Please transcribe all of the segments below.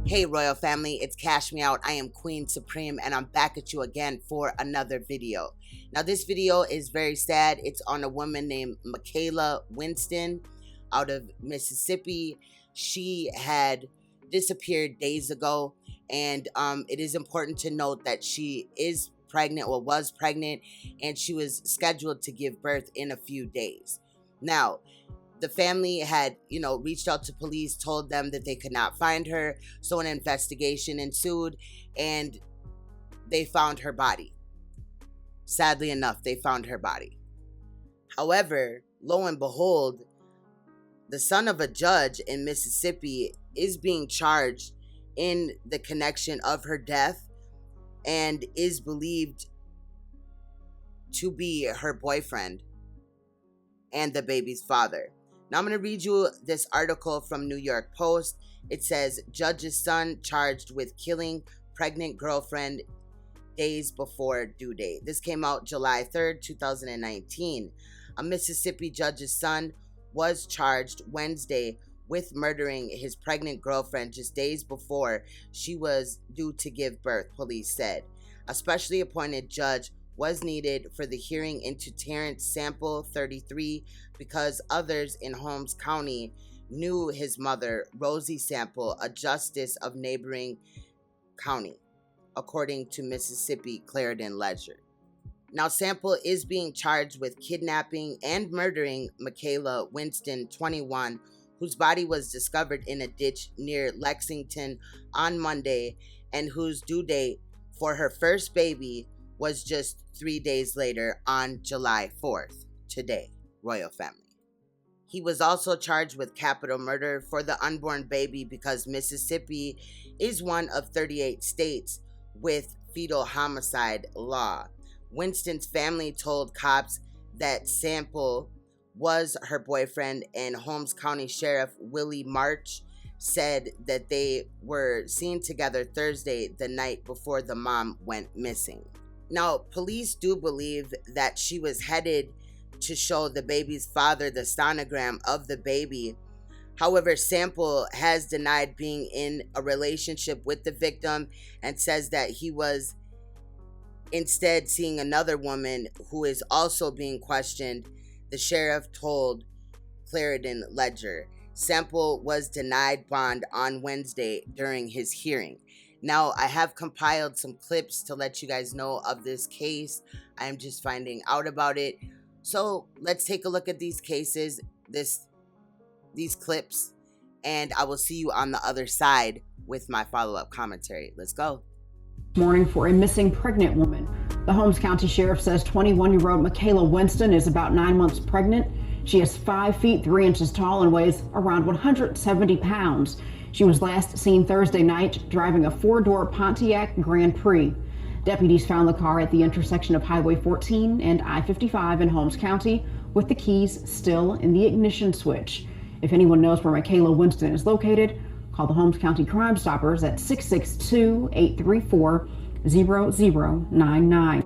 Hey Royal Family, it's Cash Me Out. I am Queen Supreme and I'm back at you again for another video. Now this video is very sad. It's on a woman named Michaela Winston out of Mississippi. She had disappeared days ago, and it is important to note that she is pregnant or was pregnant, and she was scheduled to give birth in a few days. Now, the family had, reached out to police, told them that they could not find her. So an investigation ensued and they found her body. Sadly enough, they found her body. However, lo and behold, the son of a judge in Mississippi is being charged in the connection of her death and is believed to be her boyfriend and the baby's father. Now I'm going to read you this article from New York Post. It says, judge's son charged with killing pregnant girlfriend days before due date. This came out July 3rd, 2019. A Mississippi judge's son was charged Wednesday with murdering his pregnant girlfriend just days before she was due to give birth, police said. A specially appointed judge was needed for the hearing into Terrence Sample, 33, because others in Holmes County knew his mother, Rosie Sample, a justice of neighboring county, according to Mississippi Clarendon Ledger. Now, Sample is being charged with kidnapping and murdering Michaela Winston, 21, whose body was discovered in a ditch near Lexington on Monday, and whose due date for her first baby was just 3 days later on July 4th, today, Royal Family. He was also charged with capital murder for the unborn baby because Mississippi is one of 38 states with fetal homicide law. Winston's family told cops that Sample was her boyfriend, and Holmes County Sheriff Willie March said that they were seen together Thursday, the night before the mom went missing. Now, police do believe that she was headed to show the baby's father the sonogram of the baby. However, Sample has denied being in a relationship with the victim and says that he was instead seeing another woman who is also being questioned, the sheriff told Clarendon Ledger. Sample was denied bond on Wednesday during his hearing. Now, I have compiled some clips to let you guys know of this case. I am just finding out about it. So let's take a look at these cases, these clips, and I will see you on the other side with my follow-up commentary. Let's go. Morning for a missing pregnant woman. The Holmes County Sheriff says 21-year-old Michaela Winston is about 9 months pregnant. She is 5 feet 3 inches tall and weighs around 170 pounds. She was last seen Thursday night driving a 4-door Pontiac Grand Prix. Deputies found the car at the intersection of Highway 14 and I-55 in Holmes County with the keys still in the ignition switch. If anyone knows where Michaela Winston is located, call the Holmes County Crime Stoppers at 662-834-0099.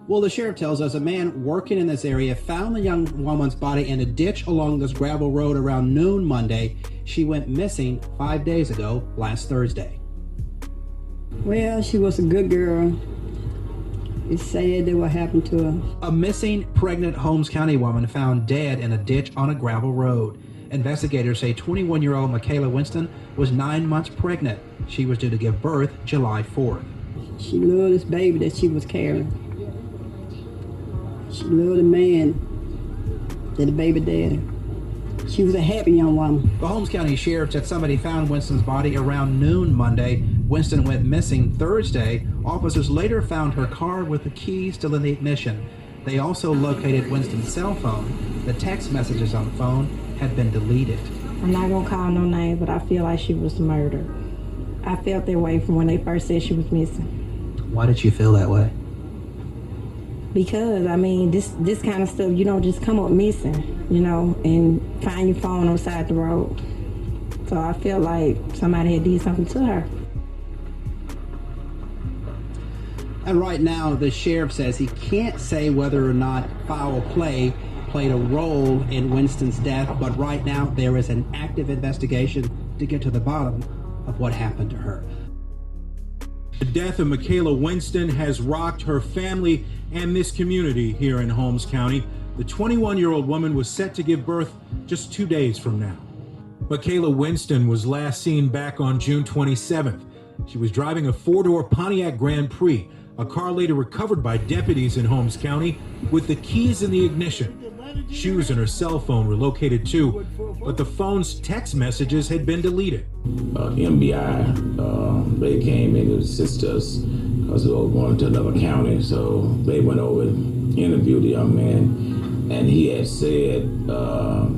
Well, the sheriff tells us a man working in this area found the young woman's body in a ditch along this gravel road around noon Monday. She went missing 5 days ago, last Thursday. Well, she was a good girl. It's sad that what happened to her. A missing pregnant Holmes County woman found dead in a ditch on a gravel road. Investigators say 21-year-old Michaela Winston was 9 months pregnant. She was due to give birth July 4th. She loved this baby that she was carrying. She loved the man, the baby daddy. She was a happy young woman. The Holmes County Sheriff said somebody found Winston's body around noon Monday. Winston went missing Thursday. Officers later found her car with the key still in the ignition. They also located Winston's cell phone. The text messages on the phone had been deleted. I'm not gonna call no name, but I feel like she was murdered. I felt that way from when they first said she was missing. Why did you feel that way? Because, I mean, this kind of stuff, you don't just come up missing, you know, and find your phone on the side of the road. So I feel like somebody had did something to her. And right now, the sheriff says he can't say whether or not foul play played a role in Winston's death, but right now there is an active investigation to get to the bottom of what happened to her. The death of Michaela Winston has rocked her family and this community here in Holmes County. The 21-year-old woman was set to give birth just 2 days from now. Michaela Winston was last seen back on June 27th. She was driving a four-door Pontiac Grand Prix, a car later recovered by deputies in Holmes County with the keys in the ignition. Shoes and her cell phone were located too, but the phone's text messages had been deleted. MBI, they came in to assist us because we were going to another county. So they went over and interviewed the young man, and he had said that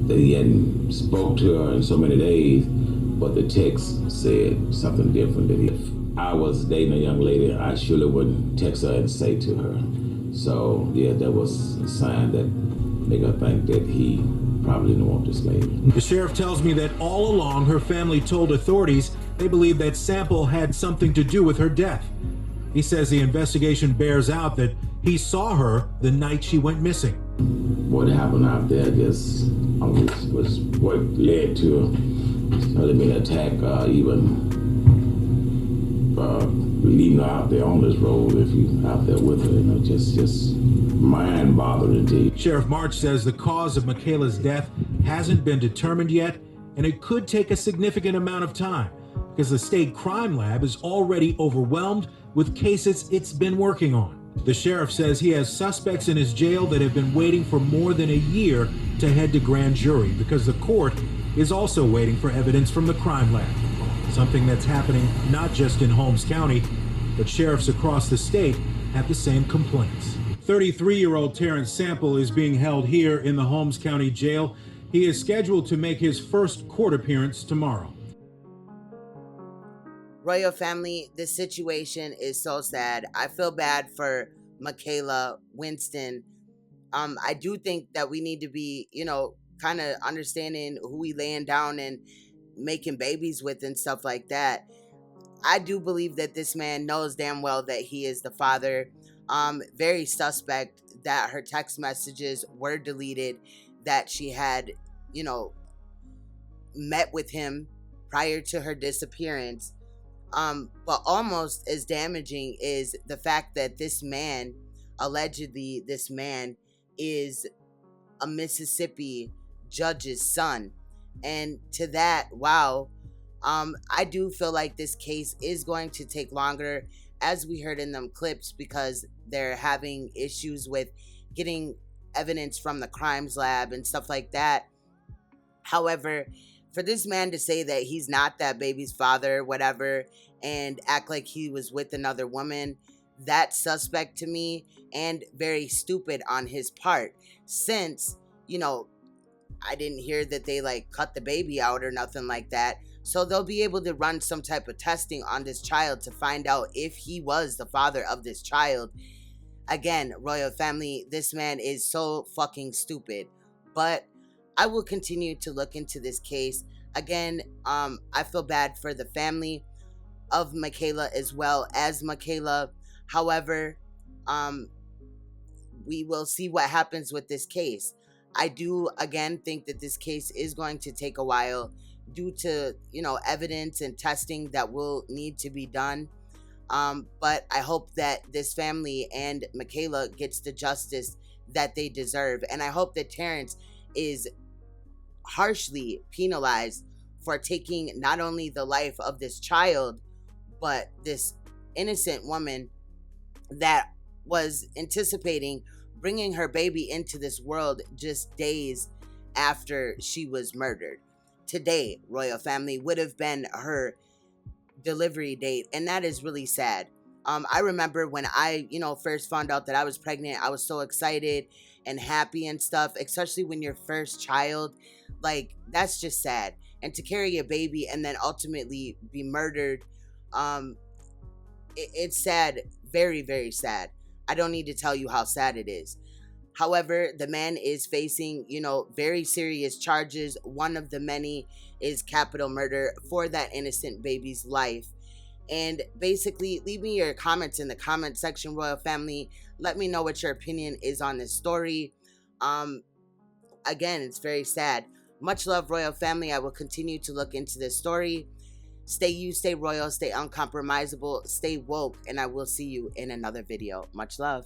he hadn't spoke to her in so many days, but the text said something different. That if I was dating a young lady, I surely wouldn't text her and say to her. So yeah, that was a sign that made her think that he probably didn't want this lady. The sheriff tells me that all along her family told authorities they believe that Sample had something to do with her death. He says the investigation bears out that he saw her the night she went missing. What happened out there, I guess, was what led to her being attacked, even leaving her out there on this road. If you out there with her, you know, just mind-boggling indeed. Sheriff March says the cause of Michaela's death hasn't been determined yet, and it could take a significant amount of time because the state crime lab is already overwhelmed with cases it's been working on. The sheriff says he has suspects in his jail that have been waiting for more than a year to head to grand jury because the court is also waiting for evidence from the crime lab. Something that's happening not just in Holmes County, but sheriffs across the state have the same complaints. 33-year-old Terrence Sample is being held here in the Holmes County Jail. He is scheduled to make his first court appearance tomorrow. Royal family, this situation is so sad. I feel bad for Michaela Winston. I do think that we need to be, kind of understanding who we laying down and making babies with and stuff like that. I do believe that this man knows damn well that he is the father. Very suspect that her text messages were deleted, that she had, met with him prior to her disappearance. But almost as damaging is the fact that allegedly this man is a Mississippi judge's son. And to that, wow, I do feel like this case is going to take longer, as we heard in them clips, because they're having issues with getting evidence from the crimes lab and stuff like that. However, for this man to say that he's not that baby's father, whatever, and act like he was with another woman, that's suspect to me and very stupid on his part, since, I didn't hear that they cut the baby out or nothing like that. So they'll be able to run some type of testing on this child to find out if he was the father of this child. Again, royal family, this man is so fucking stupid. But I will continue to look into this case. Again, I feel bad for the family of Michaela as well as Michaela. However, we will see what happens with this case. I do, again, think that this case is going to take a while due to, evidence and testing that will need to be done. But I hope that this family and Michaela gets the justice that they deserve. And I hope that Terrence is harshly penalized for taking not only the life of this child, but this innocent woman that was anticipating bringing her baby into this world just days after she was murdered. Today, royal family, would have been her delivery date, and that is really sad. I remember when I, first found out that I was pregnant, I was so excited and happy and stuff, especially when your first child, like, that's just sad. And to carry a baby and then ultimately be murdered, it's sad, very, very sad. I don't need to tell you how sad it is. However, the man is facing, very serious charges. One of the many is capital murder for that innocent baby's life. And basically, leave me your comments in the comment section, royal family. Let me know what your opinion is on this story. Again, it's very sad. Much love, royal family. I will continue to look into this story. Stay you, stay royal, stay uncompromisable, stay woke, and I will see you in another video. Much love.